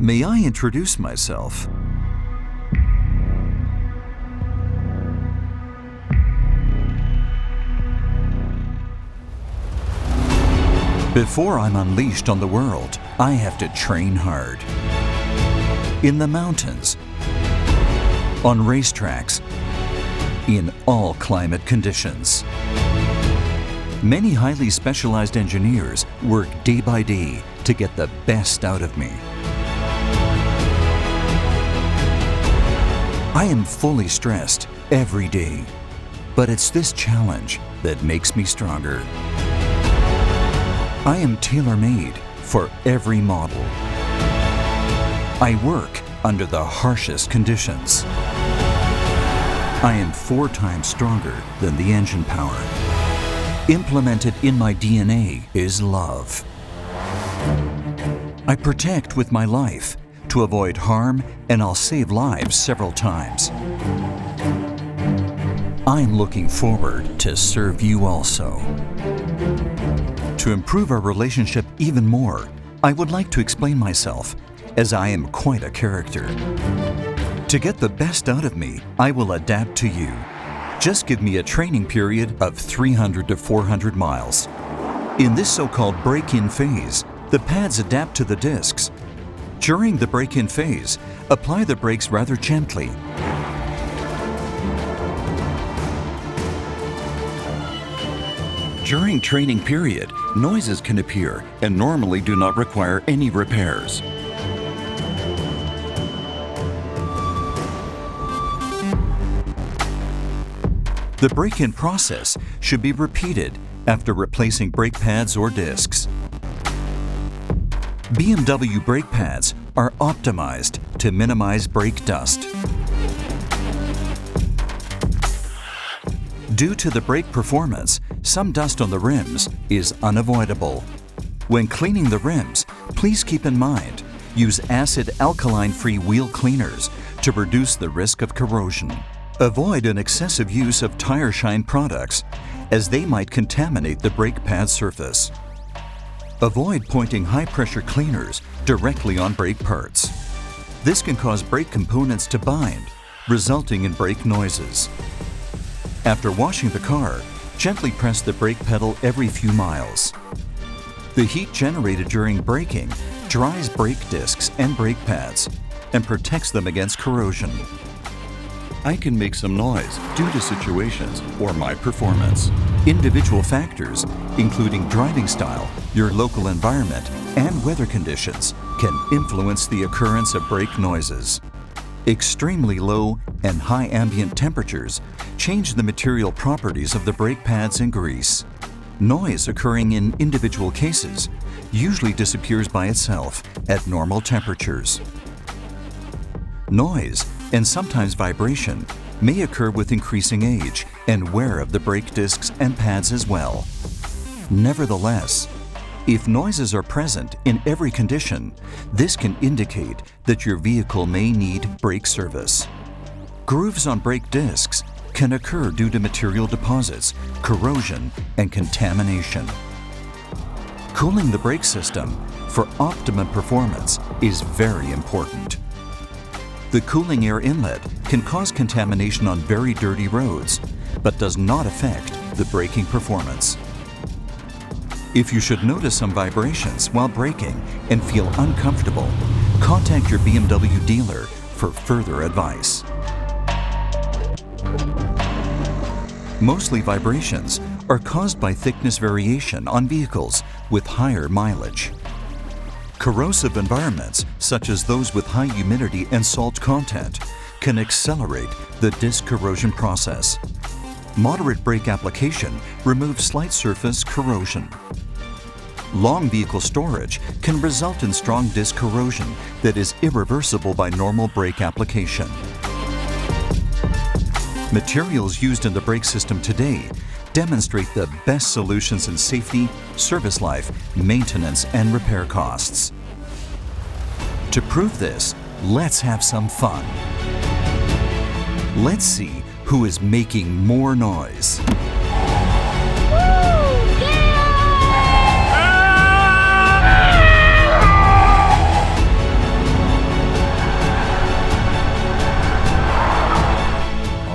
May I introduce myself? Before I'm unleashed on the world, I have to train hard. In the mountains, on racetracks, in all climate conditions. Many highly specialized engineers work day by day to get the best out of me. I am fully stressed every day, but it's this challenge that makes me stronger. I am tailor-made for every model. I work under the harshest conditions. I am 4 times stronger than the engine power. Implemented in my DNA is love. I protect with my life to avoid harm, and I'll save lives several times. I'm looking forward to serve you also. To improve our relationship even more, I would like to explain myself, as I am quite a character. To get the best out of me, I will adapt to you. Just give me a training period of 300 to 400 miles. In this so-called break-in phase, the pads adapt to the discs. During the break-in phase, apply the brakes rather gently. During training period, noises can appear and normally do not require any repairs. The break-in process should be repeated after replacing brake pads or discs. BMW brake pads are optimized to minimize brake dust. Due to the brake performance, some dust on the rims is unavoidable. When cleaning the rims, please keep in mind, use acid alkaline-free wheel cleaners to reduce the risk of corrosion. Avoid an excessive use of tire shine products, as they might contaminate the brake pad surface. Avoid pointing high-pressure cleaners directly on brake parts. This can cause brake components to bind, resulting in brake noises. After washing the car, gently press the brake pedal every few miles. The heat generated during braking dries brake discs and brake pads and protects them against corrosion. I can make some noise due to situations or my performance. Individual factors, including driving style, your local environment, and weather conditions, can influence the occurrence of brake noises. Extremely low and high ambient temperatures change the material properties of the brake pads and grease. Noise occurring in individual cases usually disappears by itself at normal temperatures. Noise, and sometimes vibration, may occur with increasing age and wear of the brake discs and pads as well. Nevertheless, if noises are present in every condition, this can indicate that your vehicle may need brake service. Grooves on brake discs can occur due to material deposits, corrosion, and contamination. Cooling the brake system for optimum performance is very important. The cooling air inlet can cause contamination on very dirty roads, but does not affect the braking performance. If you should notice some vibrations while braking and feel uncomfortable, contact your BMW dealer for further advice. Mostly vibrations are caused by thickness variation on vehicles with higher mileage. Corrosive environments, such as those with high humidity and salt content, can accelerate the disc corrosion process. Moderate brake application removes slight surface corrosion. Long vehicle storage can result in strong disc corrosion that is irreversible by normal brake application. Materials used in the brake system today demonstrate the best solutions in safety, service life, maintenance, and repair costs. To prove this, let's have some fun. Let's see who is making more noise.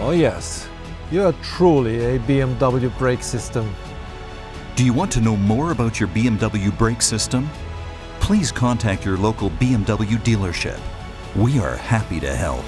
Oh yes, you are truly a BMW brake system. Do you want to know more about your BMW brake system? Please contact your local BMW dealership. We are happy to help.